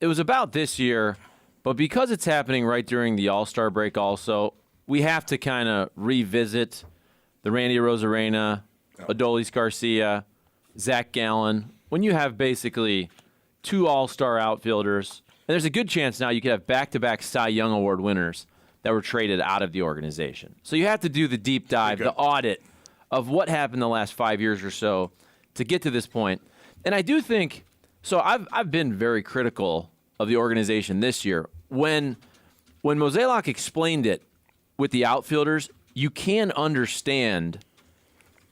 it was about this year, but because it's happening right during the All-Star break also, we have to kind of revisit the Randy Arozarena, Adolis Garcia, Zach Gallen. When you have basically two All-Star outfielders, and there's a good chance now you could have back-to-back Cy Young Award winners that were traded out of the organization. So you have to do the deep dive, the audit of what happened the last 5 years or so to get to this point. And I do think, so I've been very critical of the organization this year. When Mozeliak explained it with the outfielders, you can understand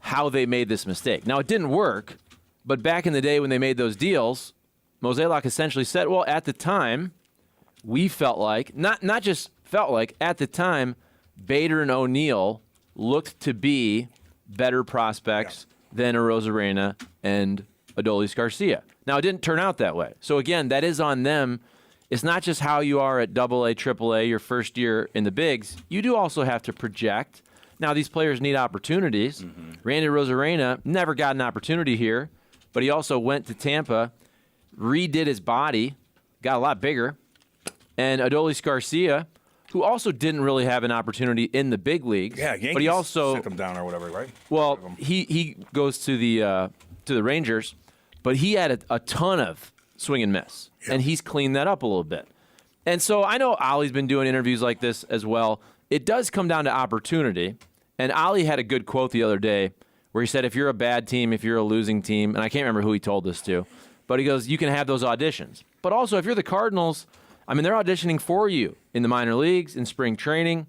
how they made this mistake. Now, it didn't work, but back in the day when they made those deals, Mozeliak essentially said, well, at the time, we felt like, not just felt like, at the time, Bader and O'Neill looked to be better prospects than Arozarena and Adolis Garcia. Now, it didn't turn out that way. So, again, that is on them. It's not just how you are at AA, AAA, your first year in the bigs. You do also have to project. Now, these players need opportunities. Randy Arozarena never got an opportunity here, but he also went to Tampa, redid his body, got a lot bigger. And Adolis Garcia, who also didn't really have an opportunity in the big leagues. Yeah, Yankees but he also sent him down or whatever, right? Well, he goes to the Rangers, but he had a ton of swing and miss, and he's cleaned that up a little bit. And so I know Ollie's been doing interviews like this as well. It does come down to opportunity, and Ollie had a good quote the other day where he said, if you're a bad team, if you're a losing team, and I can't remember who he told this to, but he goes, you can have those auditions. But also, if you're the Cardinals, I mean, they're auditioning for you in the minor leagues, in spring training.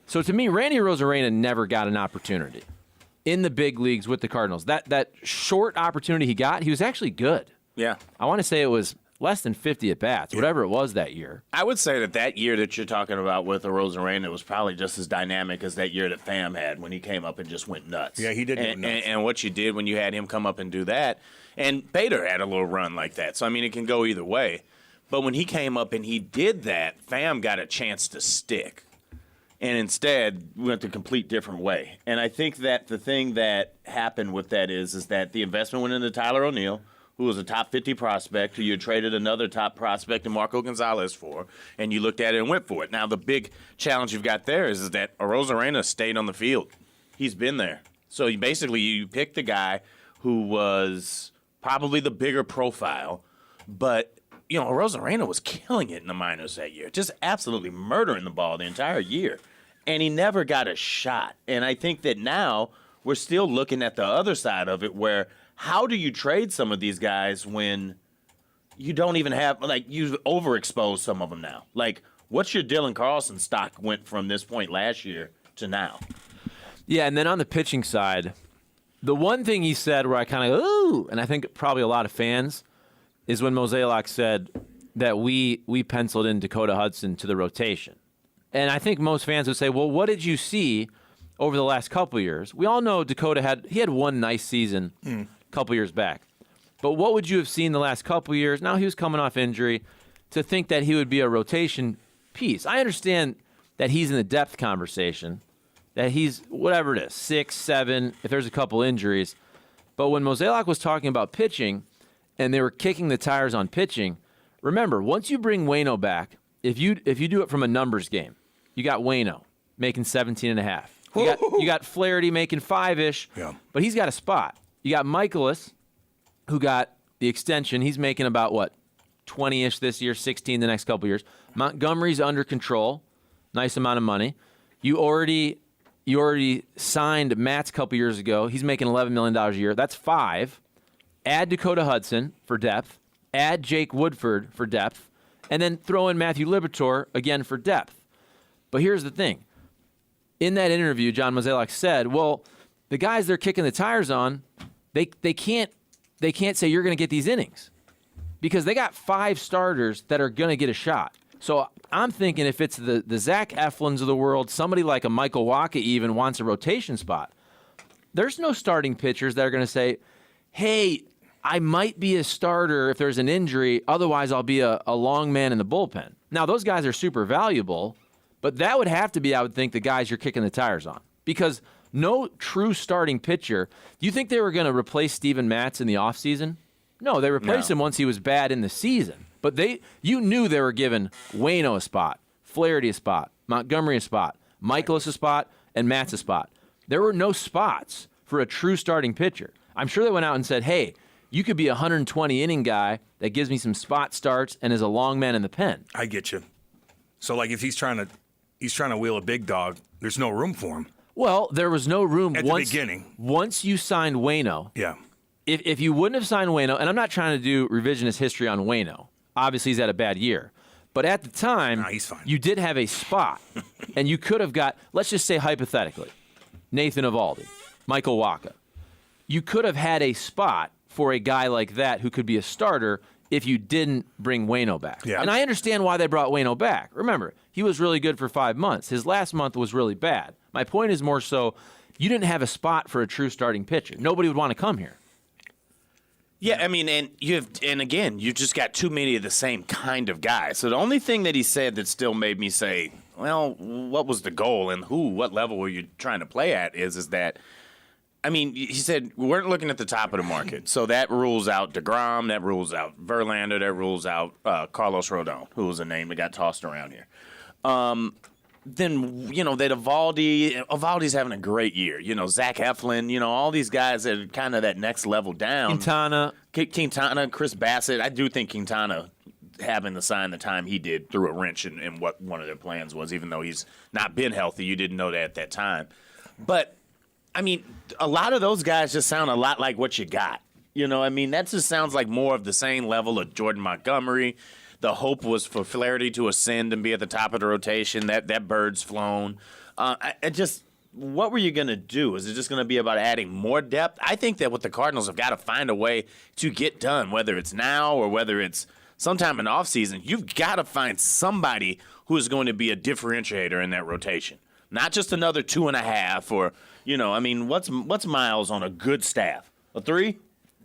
So to me, Randy Arozarena never got an opportunity in the big leagues with the Cardinals. That short opportunity he got, he was actually good. Yeah. I want to say it was less than 50 at-bats, whatever it was that year. I would say that year that you're talking about with Arozarena was probably just as dynamic as that year that Pham had when he came up and just went nuts. Yeah, he did go nuts. And what you did when you had him come up and do that, and Bader had a little run like that. So, I mean, it can go either way. But when he came up and he did that, Pham got a chance to stick. And instead went the complete different way. And I think that the thing that happened with that is that the investment went into Tyler O'Neill, who was a top 50 prospect, who you traded another top prospect in Marco Gonzalez for, and you looked at it and went for it. Now, the big challenge you've got there is that Arozarena stayed on the field. He's been there. So you picked the guy who was probably the bigger profile, but Arozarena was killing it in the minors that year, just absolutely murdering the ball the entire year, and he never got a shot. And I think that now we're still looking at the other side of it where how do you trade some of these guys when you don't even have, you've overexposed some of them now? Like, what's your Dylan Carlson stock went from this point last year to now? Yeah, and then on the pitching side, the one thing he said where I kind of, ooh, and I think probably a lot of fans, is when Mozeliak said that we penciled in Dakota Hudson to the rotation. And I think most fans would say, well, what did you see over the last couple of years? We all know Dakota had one nice season a couple years back. But what would you have seen the last couple of years? Now he was coming off injury to think that he would be a rotation piece. I understand that he's in the depth conversation, that he's, whatever it is, 6, 7, if there's a couple injuries. But when Mozeliak was talking about pitching, and they were kicking the tires on pitching, remember, once you bring Waino back, if you do it from a numbers game, you got Waino making 17.5. You got Flaherty making 5-ish, but he's got a spot. You got Michaelis, who got the extension. He's making about, 20-ish this year, 16 the next couple years. Montgomery's under control, nice amount of money. You already signed Matz a couple years ago. He's making $11 million a year. That's 5. Add Dakota Hudson for depth, add Jake Woodford for depth, and then throw in Matthew Liberatore again for depth. But here's the thing. In that interview, John Mozeliak said, well, the guys they're kicking the tires on, they can't say you're going to get these innings because they got 5 starters that are going to get a shot. So I'm thinking if it's the Zach Eflins of the world, somebody like a Michael Wacha even wants a rotation spot, there's no starting pitchers that are going to say, hey, I might be a starter if there's an injury. Otherwise, I'll be a long man in the bullpen. Now, those guys are super valuable, but that would have to be, I would think, the guys you're kicking the tires on. Because no true starting pitcher. Do you think they were going to replace Steven Matz in the offseason? No, they replaced him once he was bad in the season. But you knew they were giving Waino a spot, Flaherty a spot, Montgomery a spot, Michaelis a spot, and Matt's a spot. There were no spots for a true starting pitcher. I'm sure they went out and said, hey, you could be a 120-inning guy that gives me some spot starts and is a long man in the pen. I get you. So, like, if he's trying to wheel a big dog, there's no room for him. Well, there was no room at the beginning. Once you signed Waino. Yeah. If you wouldn't have signed Waino, and I'm not trying to do revisionist history on Waino. Obviously, he's had a bad year. But at the time, he's fine. You did have a spot, and you could have got, let's just say hypothetically, Nathan Eovaldi, Michael Wacha. You could have had a spot for a guy like that who could be a starter if you didn't bring Waino back. Yeah. And I understand why they brought Waino back. Remember, he was really good for 5 months. His last month was really bad. My point is more so, you didn't have a spot for a true starting pitcher. Nobody would want to come here. Yeah, I mean, and again, you just got too many of the same kind of guys. So the only thing that he said that still made me say, well, what was the goal and what level were you trying to play at is that, I mean, he said we weren't looking at the top of the market. So that rules out DeGrom, that rules out Verlander, that rules out Carlos Rodon, who was a name that got tossed around here. Then, that Eovaldi's having a great year. Zach Eflin, all these guys that are kind of that next level down. Quintana, Chris Bassett. I do think Quintana having to sign the time he did threw a wrench in what one of their plans was, even though he's not been healthy. You didn't know that at that time. But, I mean, a lot of those guys just sound a lot like what you got. That just sounds like more of the same level of Jordan Montgomery. The hope was for Flaherty to ascend and be at the top of the rotation. That bird's flown. What were you going to do? Is it just going to be about adding more depth? I think that what the Cardinals have got to find a way to get done, whether it's now or whether it's sometime in the offseason. You've got to find somebody who is going to be a differentiator in that rotation. Not just another 2.5 or, what's Miles on a good staff? A 3?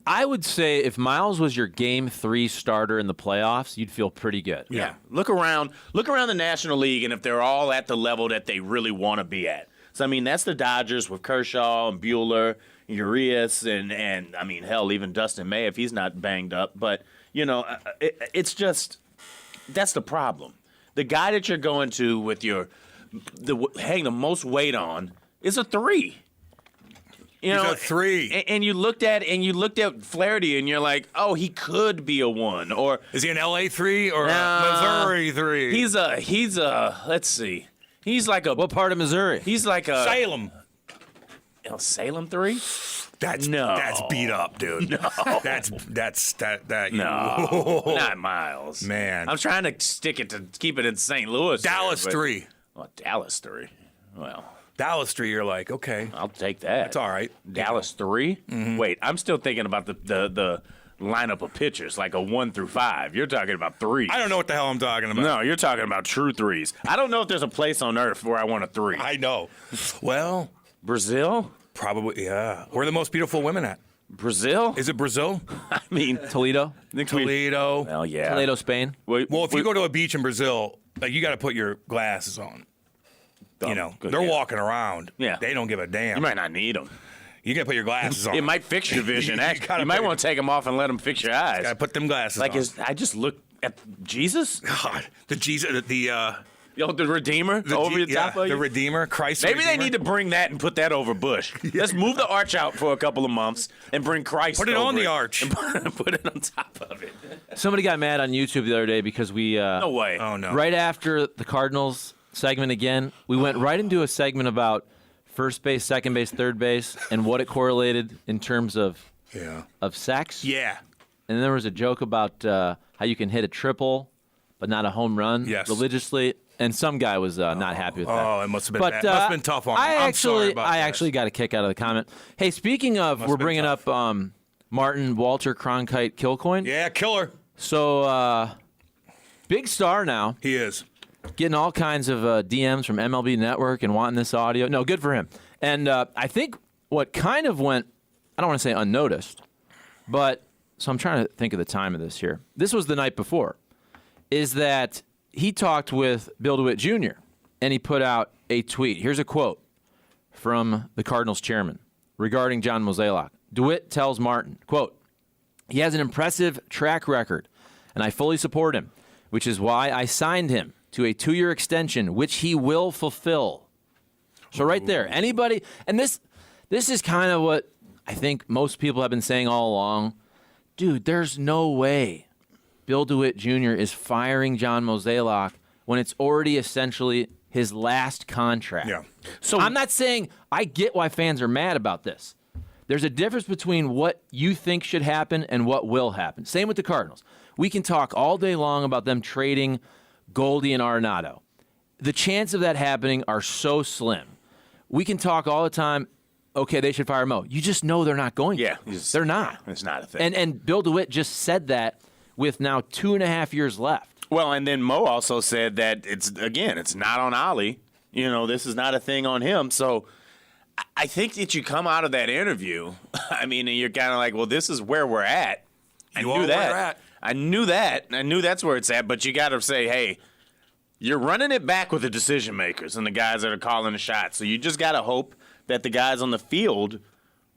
I would say if Miles was your Game 3 starter in the playoffs, you'd feel pretty good. Yeah. Look around the National League, and if they're all at the level that they really want to be at. So, that's the Dodgers with Kershaw and Buehler, Urias, and hell, even Dustin May if he's not banged up. But, it's just that's the problem. The guy that you're going to with hang the most weight on is a 3. He's a 3. And you looked at Flaherty and you're like, oh, he could be a 1. Or is he an LA 3 or a Missouri 3? He's a let's see. He's like a what part of Missouri? He's like a Salem. Salem 3? That's beat up, dude. No. No. Not Miles. Man. I'm trying to keep it in St. Louis. Dallas 3. Oh, Dallas 3. Well, Dallas 3, you're like, okay. I'll take that. That's all right. Dallas 3? Mm-hmm. Wait, I'm still thinking about the lineup of pitchers, like a 1 through 5. You're talking about 3. I don't know what the hell I'm talking about. No, you're talking about true 3s. I don't know if there's a place on earth where I want a 3. I know. Well, Brazil? Probably, yeah. Where are the most beautiful women at? Brazil? Is it Brazil? Toledo. Toledo. Well, yeah. Toledo, Spain. Well, if you go to a beach in Brazil, you got to put your glasses on. They're walking around. Yeah. They don't give a damn. You might not need them. You got to put your glasses on. It might fix your vision. You might want to take them off and let them fix your eyes. Got to put them glasses on. I just look at Jesus. God, the Redeemer over the top of you. The Redeemer, Christ. Maybe they need to bring that and put that over Bush. Let's move the arch out for a couple of months and bring Christ. Put it over on the arch. And put it on top of it. Somebody got mad on YouTube the other day because we. No way. Oh no. Right after the Cardinals segment again, we went right into a segment about first base, second base, third base, and what it correlated in terms of sex. Yeah. And then there was a joke about how you can hit a triple, but not a home run religiously. And some guy was not happy with that. Oh, it must have been bad. Must have been tough on him. I actually got a kick out of the comment. Hey, speaking of, we're bringing up Martin Walter Cronkite Kilcoyne. Yeah, killer. So, big star now. He is. Getting all kinds of DMs from MLB Network and wanting this audio. No, good for him. And I think what kind of went, I don't want to say unnoticed, but, so I'm trying to think of the time of this here. This was the night before, is that he talked with Bill DeWitt Jr., and he put out a tweet. Here's a quote from the Cardinals chairman regarding John Mozeliak. DeWitt tells Martin, quote, "He has an impressive track record and I fully support him, which is why I signed him to a 2-year extension, which he will fulfill. So right there, anybody, and this is kind of what I think most people have been saying all along. Dude, there's no way Bill DeWitt Jr. is firing John Mozeliak when it's already essentially his last contract. Yeah. So I'm not saying I get why fans are mad about this. There's a difference between what you think should happen and what will happen. Same with the Cardinals. We can talk all day long about them trading Goldie and Arenado. The chance of that happening are so slim. We can talk all the time, okay, they should fire Mo. You just know they're not going to. Yeah. They're not. It's not a thing. And Bill DeWitt just said that with now 2.5 years left. Well, and then Mo also said that it's not on Ollie. This is not a thing on him. So I think that you come out of that interview, and you're kind of like, well, this is where we're at. I knew that. I knew that. I knew that's where it's at. But you got to say, hey, you're running it back with the decision makers and the guys that are calling the shots. So you just got to hope that the guys on the field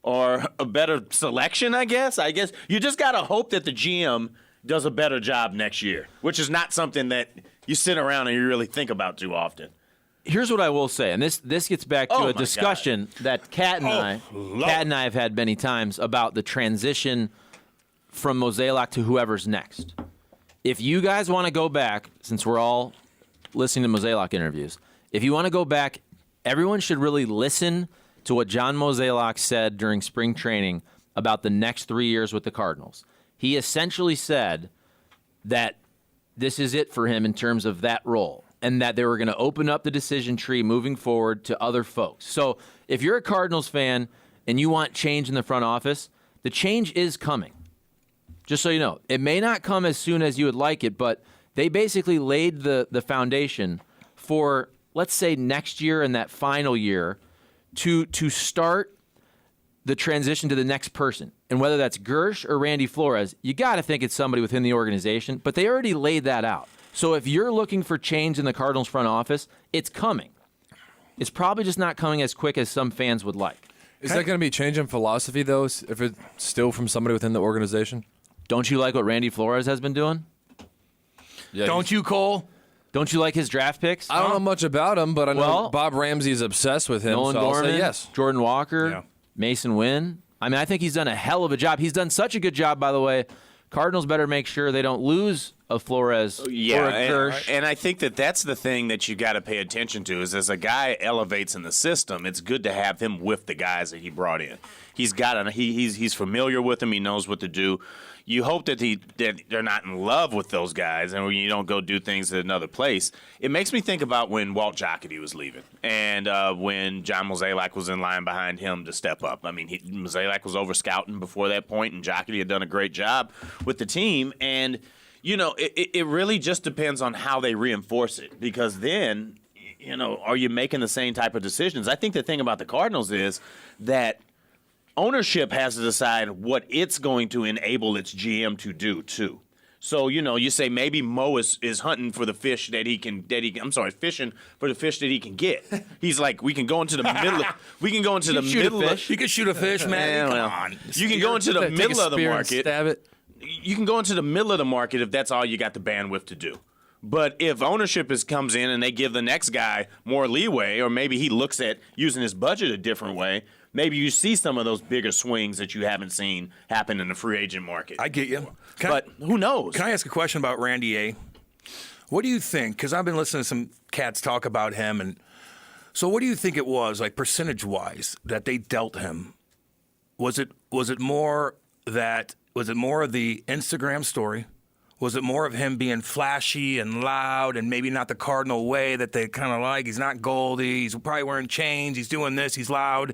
are a better selection, I guess. You just got to hope that the GM does a better job next year, which is not something that you sit around and you really think about too often. Here's what I will say, and this gets back to a discussion that Kat and I have had many times about the transition from Mozeliak to whoever's next. If you guys want to go back, since we're all listening to Mozeliak interviews, if you want to go back, everyone should really listen to what John Mozeliak said during spring training about the next 3 years with the Cardinals. He essentially said that this is it for him in terms of that role, and that they were going to open up the decision tree moving forward to other folks. So if you're a Cardinals fan and you want change in the front office, the change is coming. Just so you know, it may not come as soon as you would like it, but they basically laid the foundation for, let's say, next year and that final year to start the transition to the next person. And whether that's Gersh or Randy Flores, you got to think it's somebody within the organization, but they already laid that out. So if you're looking for change in the Cardinals front office, it's coming. It's probably just not coming as quick as some fans would like. Is that going to be a change in philosophy, though, if it's still from somebody within the organization? Don't you like what Randy Flores has been doing? Yeah, Don't you, Cole? Don't you like his draft picks? I don't know much about him, but I know Bob Ramsey is obsessed with him, Nolan so Gorman, I'll say yes. Jordan Walker, Yeah. Mason Wynn. I think he's done a hell of a job. He's done such a good job, by the way. Cardinals better make sure they don't lose a Flores or a Gersh. And I think that's the thing that you got to pay attention to is as a guy elevates in the system, it's good to have him with the guys that he brought in. He's familiar with them. He knows what to do. You hope that they're not in love with those guys and you don't go do things at another place. It makes me think about when Walt Jocketty was leaving and when John Mozeliak was in line behind him to step up. Mozeliak was over scouting before that point, and Jocketty had done a great job with the team. And, it really just depends on how they reinforce it because then, are you making the same type of decisions? I think the thing about the Cardinals is that ownership has to decide what it's going to enable its GM to do too. So you say maybe Mo is hunting for the fish fishing for the fish that he can get. He's like, we can go into the middle. You can shoot a fish, man. Come on. You can go into the middle of the market. Stab it. You can go into the middle of the market if that's all you got the bandwidth to do. But if ownership comes in and they give the next guy more leeway, or maybe he looks at using his budget a different way, maybe you see some of those bigger swings that you haven't seen happen in the free agent market. I get you. Who knows? Can I ask a question about Randy A? What do you think? Because I've been listening to some cats talk about him. And so what do you think it was, like percentage-wise, that they dealt him? Was it more of the Instagram story? Was it more of him being flashy and loud and maybe not the Cardinal way that they kind of like? He's not Goldie. He's probably wearing chains. He's doing this. He's loud.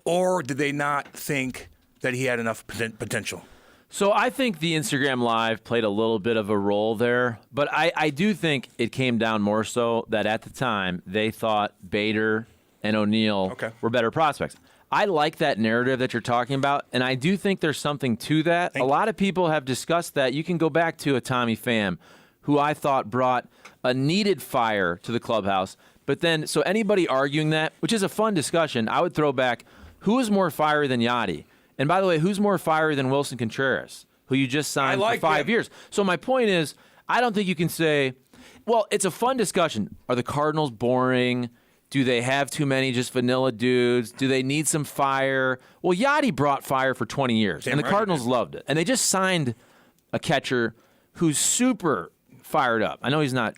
Or did they not think that he had enough potential? So I think the Instagram Live played a little bit of a role there. But I do think it came down more so that at the time they thought Bader and O'Neill were better prospects. I like that narrative that you're talking about, and I do think there's something to that. A lot of people have discussed that. You can go back to a Tommy Pham, who I thought brought a needed fire to the clubhouse. But then, so anybody arguing that, which is a fun discussion, I would throw back, who is more fiery than Yachty? And by the way, who's more fiery than Wilson Contreras? who you just signed like for 5 him. years. So my point is, I don't think you can say, well, it's a fun discussion. Are the Cardinals boring? Do they have too many just vanilla dudes? Do they need some fire? Well, Yachty brought fire for 20 years, and the Cardinals loved it. And they just signed a catcher who's super fired up. I know he's not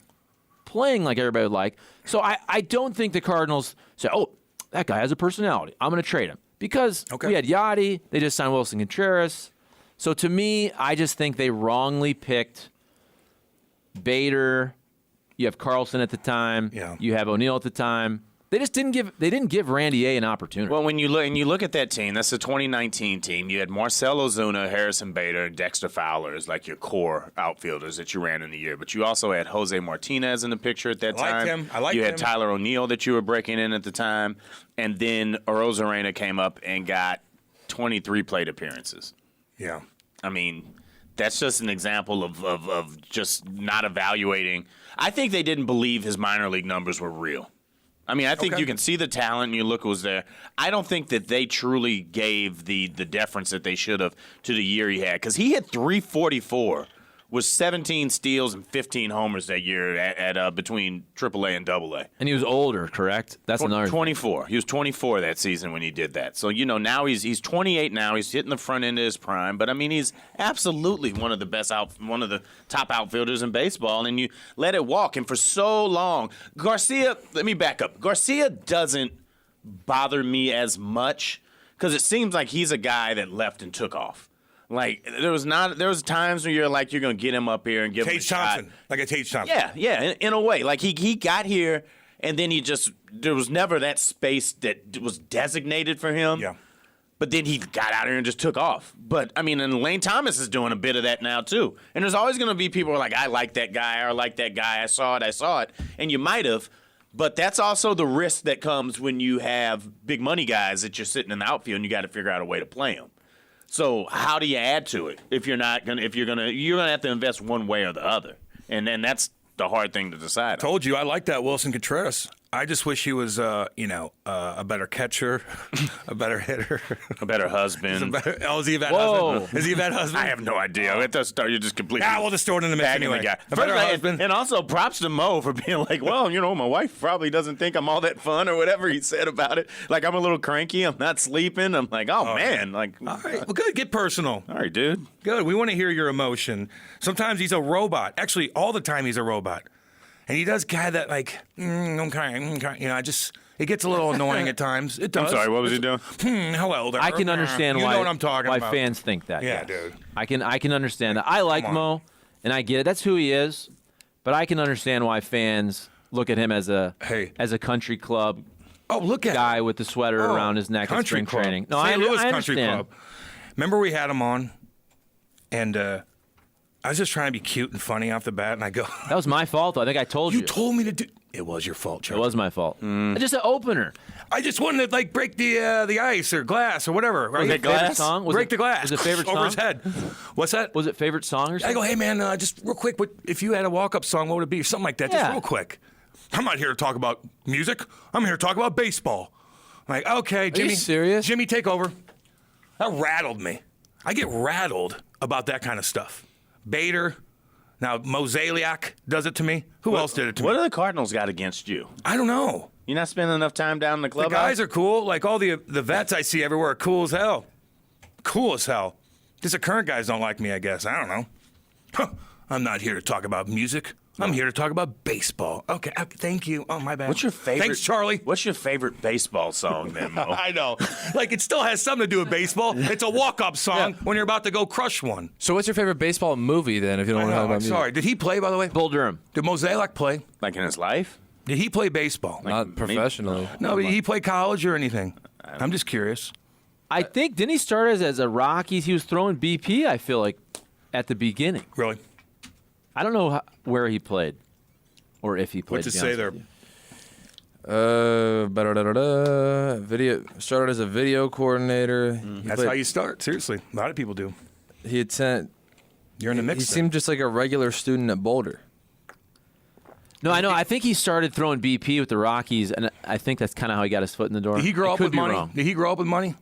playing like everybody would like. So I don't think the Cardinals say, oh, that guy has a personality. I'm going to trade him. Because we had Yachty. They just signed Wilson Contreras. So to me, I just think they wrongly picked Bader. You have Carlson at the time. Yeah. You have O'Neill at the time. They just didn't give Randy A an opportunity. Well, when you look at that team, that's the 2019 team. You had Marcell Ozuna, Harrison Bader, and Dexter Fowler as like your core outfielders that you ran in the year. But you also had Jose Martinez in the picture at that time. I liked him. You had Tyler O'Neill that you were breaking in at the time, and then Arozarena came up and got 23 plate appearances. Yeah. I mean, that's just an example of just not evaluating. I think they didn't believe his minor league numbers were real. I mean, I think you can see the talent and you look who was there. I don't think that they truly gave the deference that they should have to the year he had, because he hit 344 with 17 steals and 15 homers that year at between AAA and AA. And he was older, correct? That's another 24. He was 24 that season when he did that. So, now he's 28 now. He's hitting the front end of his prime. But, I mean, he's absolutely one of the top outfielders in baseball. And you let it walk. And for so long, Garcia, let me back up. Garcia doesn't bother me as much because it seems like he's a guy that left and took off. Like, there was times where you're like, you're going to get him up here and give him a shot. Like a Tate Thompson. Yeah, in a way. Like, he got here, and then there was never that space that was designated for him. Yeah. But then he got out here and just took off. But, I mean, and Lane Thomas is doing a bit of that now, too. And there's always going to be people who are like, I like that guy, or I like that guy, I saw it. And you might have. But that's also the risk that comes when you have big money guys that you're sitting in the outfield and you got to figure out a way to play them. So how do you add to it you're gonna have to invest one way or the other, and then that's the hard thing to decide on. Told you I like that Wilson Contreras. I just wish he was a better catcher, a better hitter, a better husband. Is he a bad husband? Is he a bad husband? I have no idea. At the start, you're just completely. We'll just throw it in the mix anyway. A better husband. And also props to Mo for being like, well, my wife probably doesn't think I'm all that fun or whatever he said about it. Like, I'm a little cranky. I'm not sleeping. I'm like, oh man. Like, all right. Well, good. Get personal. All right, dude. Good. We want to hear your emotion. Sometimes he's a robot. Actually, all the time he's a robot. And he does kind of that, like, it gets a little annoying at times. It does. I'm sorry, what was he doing? Hello there. I can understand you why, know what I'm talking why about. fans think that. Yeah, yes. dude. I can understand that. I like Mo, and I get it. That's who he is. But I can understand why fans look at him as a country club guy with the sweater around his neck at spring training. No, St. Louis I Country understand. Club. Remember we had him on, and I was just trying to be cute and funny off the bat, and I go, That was my fault. I think I told you. You told me to do. It was your fault, Charlie. It was my fault. Just an opener. I just wanted to break the ice or glass or whatever. Right? Was it favorite song? Break the glass. Was it favorite song? Over his head. What's that? Was it favorite song or something? I go, hey man, just real quick. If you had a walk-up song, what would it be? Something like that. Yeah. Just real quick. I'm not here to talk about music. I'm here to talk about baseball. I'm like, okay, Jimmy. Are you serious? Jimmy, take over. That rattled me. I get rattled about that kind of stuff. Bader. Now, Mozeliak does it to me. Who else did it to me? What do the Cardinals got against you? I don't know. You're not spending enough time down in the The clubhouse? guys are cool. Like all the vets I see everywhere are cool as hell. Cool as hell. Just the current guys don't like me, I guess. I don't know. Huh. I'm not here to talk about music. I'm here to talk about baseball. Okay, thank you. Oh, my bad. What's your favorite? Thanks, Charlie. What's your favorite baseball song then, Mo? I know. Like, it still has something to do with baseball. It's a walk-up song when you're about to go crush one. So what's your favorite baseball movie then, if you don't want to talk about music? Sorry. Did he play, by the way? Bull Durham. Did Mozeliak play? Like in his life? Did he play baseball? Not professionally. No, but did he play college or anything? I'm just curious. I think, didn't he start as a Rockies? He was throwing BP, I feel like, at the beginning. Really? I don't know where he played or if he played. What's it say there? Video started as a video coordinator. That's how you start. Seriously, a lot of people do. He attended. You're in the mix. He seemed just like a regular student at Boulder. No, I know. I think he started throwing BP with the Rockies, and I think that's kind of how he got his foot in the door. Did he grow up with money? Did he grow up with money?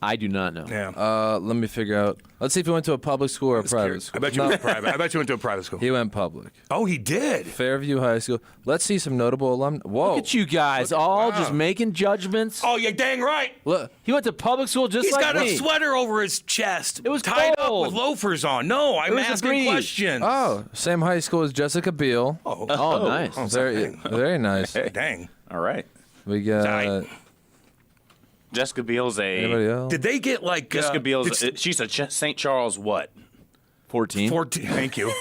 I do not know. Yeah. Let me figure out. Let's see if he went to a public school or a private school. I bet you went private. I bet you went to a private school. He went public. Oh, he did. Fairview High School. Let's see some notable alumni. Whoa. Look at you guys just making judgments. Oh, you're dang right. Look. He went to public school just He's like got me. a sweater over his chest. It was tied cold. up with loafers on. No, I'm was a asking breeze. questions. Oh, same high school as Jessica Biel. Oh, Oh, nice. Very nice. dang. All right. We got Right. Jessica Biel's anybody a. else? Did they get like Jessica Biel's. She's a St. Charles what? 14. 14? Thank you.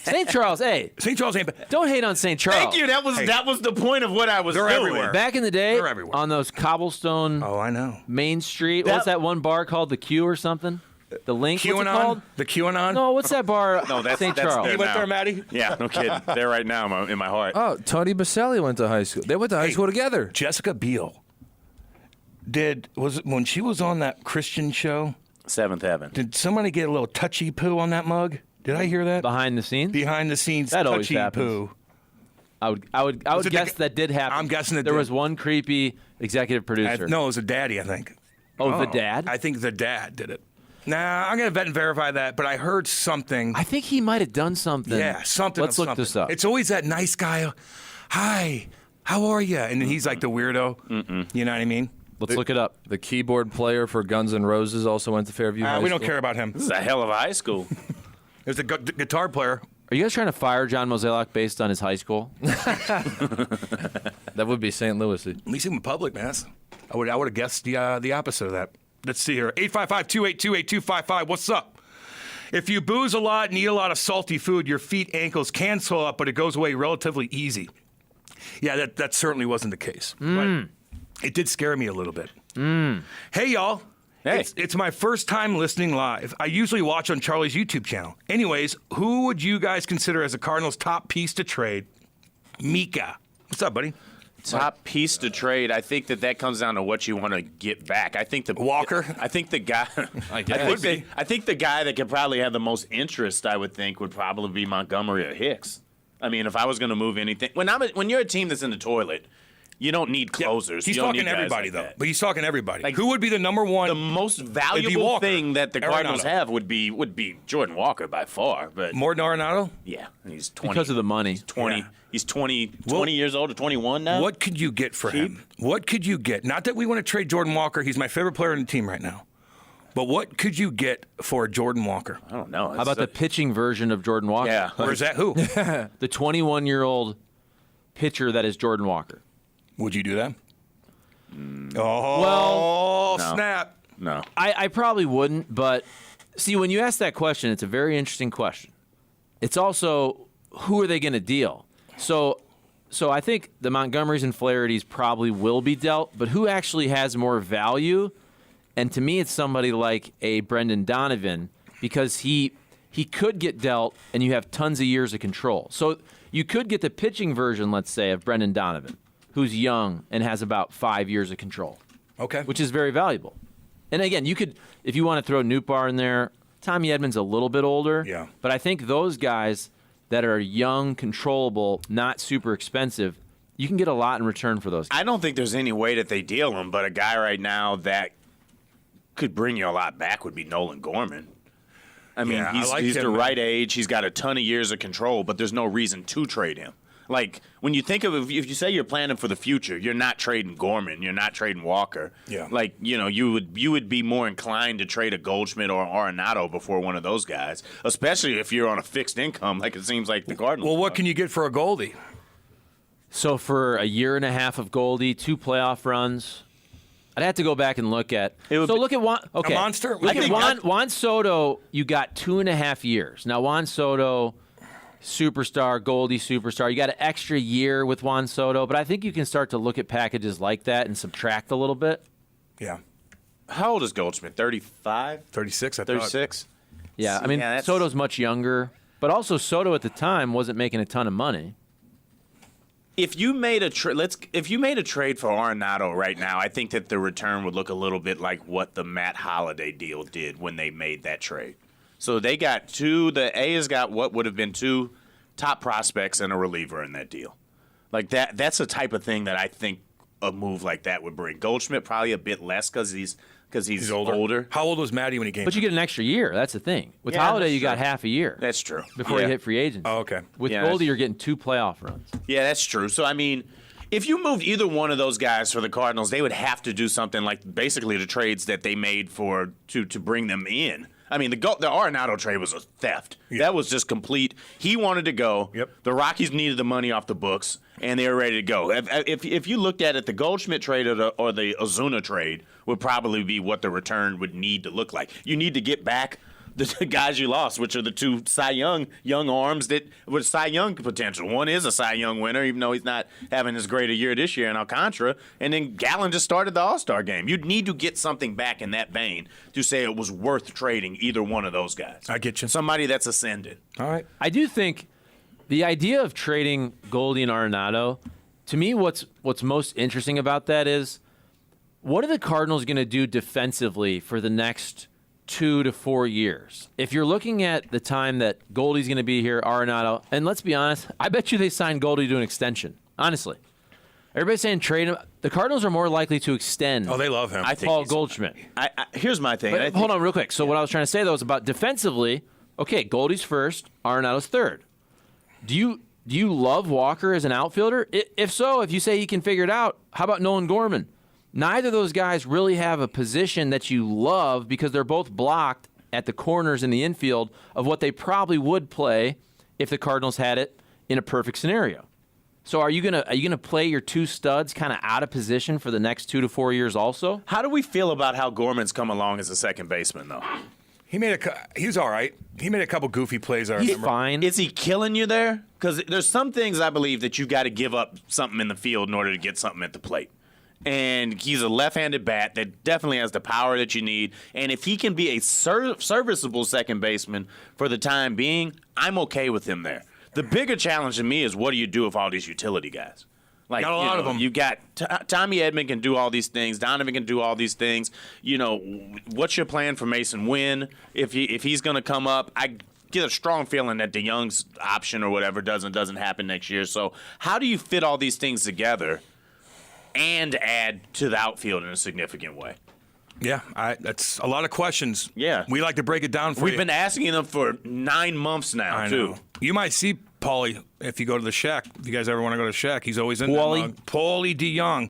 St. Charles, hey, St. Charles ain't bad. don't hate on St. Charles. Thank you. That was the point of what I was They're doing. everywhere. Back in the day, They're everywhere. on those cobblestone Oh, I know. Main Street, what's that one bar called? The Q or something? The Link? What's it called? QAnon? The QAnon? No, what's that bar? No, that's St. that's Charles. there You went now. there, Maddie? Yeah, no kidding. They're right now in my heart. Oh, Tony Baselli went to high school. They went to high school together. Jessica Biel. When she was on that Christian show, Seventh Heaven. did somebody get a little touchy poo on that mug? Did I hear that? Behind the scenes? Behind the scenes That always touchy happens. poo. I would Was it the guess g- that did happen. I'm guessing it there did. was one creepy executive producer. No, it was a daddy, I think. Oh, the dad? I think the dad did it. Nah, I'm going to vet and verify that, but I heard something. I think he might have done something. Yeah, something. Let's of look something. this up. It's always that nice guy. Hi, how are you? And then he's like the weirdo. You know what I mean? Let's look it up. The keyboard player for Guns N' Roses also went to Fairview High We don't School. care about him. This is a hell of a high school. There's a guitar player. Are you guys trying to fire John Mozeliak based on his high school? That would be St. Louis. At least he went public, man. I would have guessed the opposite of that. Let's see here. 855-282-8255. What's up? If you booze a lot and eat a lot of salty food, your feet, ankles can swell up, but it goes away relatively easy. Yeah, that certainly wasn't the case. But it did scare me a little bit. Hey, y'all. Hey. It's my first time listening live. I usually watch on Charlie's YouTube channel. Anyways, who would you guys consider as the Cardinals' top piece to trade? Mika. What's up, buddy? Top piece to trade. I think that comes down to what you want to get back. I think the Walker? I think the guy. I think the guy that could probably have the most interest. I would think would probably be Montgomery or Hicks. I mean, if I was going to move anything, when you're a team that's in the toilet, you don't need closers. He's You don't talking need guys everybody, like though. that. But he's talking everybody. Like, who would be the number one? The most It'd be valuable Walker. thing that the Cardinals Arenado. have would be Jordan Walker by far. But More than Arenado? yeah, he's 20. Because of the money. 20. Yeah. He's 20 years old or 21 now. What could you get for him? What could you get? Not that we want to trade Jordan Walker. He's my favorite player on the team right now. But what could you get for Jordan Walker? I don't know. How about the pitching version of Jordan Walker? Yeah. Where's that? Who? The 21-year-old pitcher that is Jordan Walker. Would you do that? Oh, No. snap. No. I probably wouldn't, but see, when you ask that question, it's a very interesting question. It's also, who are they going to deal? So I think the Montgomerys and Flaherty's probably will be dealt, but who actually has more value? And to me, it's somebody like a Brendan Donovan, because he could get dealt, and you have tons of years of control. So you could get the pitching version, let's say, of Brendan Donovan, who's young and has about 5 years of control. Okay. Which is very valuable. And again, you could, if you want to throw Nootbaar in there, Tommy Edmonds a little bit older. Yeah. But I think those guys that are young, controllable, not super expensive, you can get a lot in return for those guys. I don't think there's any way that they deal him, but a guy right now that could bring you a lot back would be Nolan Gorman. I mean, Yeah, I like he's him, the man. right age. He's got a ton of years of control, but there's no reason to trade him. Like, when you think of, if you say you're planning for the future, you're not trading Gorman, you're not trading Walker. Yeah. Like, you would be more inclined to trade a Goldschmidt or Arenado before one of those guys, especially if you're on a fixed income, like it seems like the Cardinals. Well, what can you get for a Goldie? So for a year and a half of Goldie, 2 playoff runs, I'd have to go back and look at. It would So be- look at Juan. Okay, monster? Look I at think Juan Soto. You got 2.5 years. Now Juan Soto, superstar, Goldie superstar. You got an extra year with Juan Soto, but I think you can start to look at packages like that and subtract a little bit. Yeah. How old is Goldschmidt? 35? 36, I thought. 36? Yeah, I mean Yeah, that's- Soto's much younger, but also Soto at the time wasn't making a ton of money. If you made a if you made a trade for Arenado right now, I think that the return would look a little bit like what the Matt Holliday deal did when they made that trade. So they got the A's got what would have been 2 top prospects and a reliever in that deal. Like that's the type of thing that I think a move like that would bring. Goldschmidt probably a bit less because he's because he's older. older. How old was Matty when he came? But you get an extra year. That's the thing. With Yeah, Holiday, that's you got true. half a year. That's true. Before you hit free agency. Oh, okay. With Yeah, Goldie, that's- you're getting 2 playoff runs. Yeah, that's true. So, I mean, if you moved either one of those guys for the Cardinals, they would have to do something like basically the trades that they made to bring them in. I mean, the Arenado trade was a theft. Yeah. That was just complete. He wanted to go. Yep. The Rockies needed the money off the books, and they were ready to go. If you looked at it, the Goldschmidt trade or the Ozuna trade would probably be what the return would need to look like. You need to get back the guys you lost, which are the 2 Cy Young arms that were Cy Young potential. One is a Cy Young winner, even though he's not having as great a year this year in Alcantara. And then Gallen just started the All-Star game. You'd need to get something back in that vein to say it was worth trading either one of those guys. I get you. Somebody that's ascended. All right. I do think the idea of trading Goldie and Arenado, to me, what's most interesting about that is, what are the Cardinals going to do defensively for the next 2 to 4 years? If you're looking at the time that Goldie's going to be here, Arenado, and let's be honest, I bet you they signed Goldie to an extension. Honestly, everybody's saying trade him. The Cardinals are more likely to extend. Oh, they love him. I think Paul he's- Goldschmidt. Here's my thing. But hold on, real quick. So what I was trying to say though is about defensively. Okay, Goldie's first, Arenado's third. Do you love Walker as an outfielder? If so, if you say he can figure it out, how about Nolan Gorman? Neither of those guys really have a position that you love because they're both blocked at the corners in the infield of what they probably would play if the Cardinals had it in a perfect scenario. So are you gonna play your 2 studs kind of out of position for the next 2 to 4 years also? How do we feel about how Gorman's come along as a second baseman, though? He was all right. He made a couple goofy plays. I He's remember. fine. Is he killing you there? Because there's some things I believe that you got to give up something in the field in order to get something at the plate. And he's a left-handed bat that definitely has the power that you need. And if he can be a serviceable second baseman for the time being, I'm okay with him there. The bigger challenge to me is what do you do with all these utility guys? Like, Got a lot of them. You got Tommy Edman can do all these things. Donovan can do all these things. You know, what's your plan for Mason Wynn? If he's going to come up, I get a strong feeling that the Young's option or whatever doesn't happen next year. So how do you fit all these things together and add to the outfield in a significant way? Yeah, that's a lot of questions. Yeah. We like to break it down for We've you. been asking them for 9 months now, I too. know. You might see Paulie if you go to the Shack. If you guys ever want to go to the Shack, he's always in there. Paulie? Paulie DeYoung.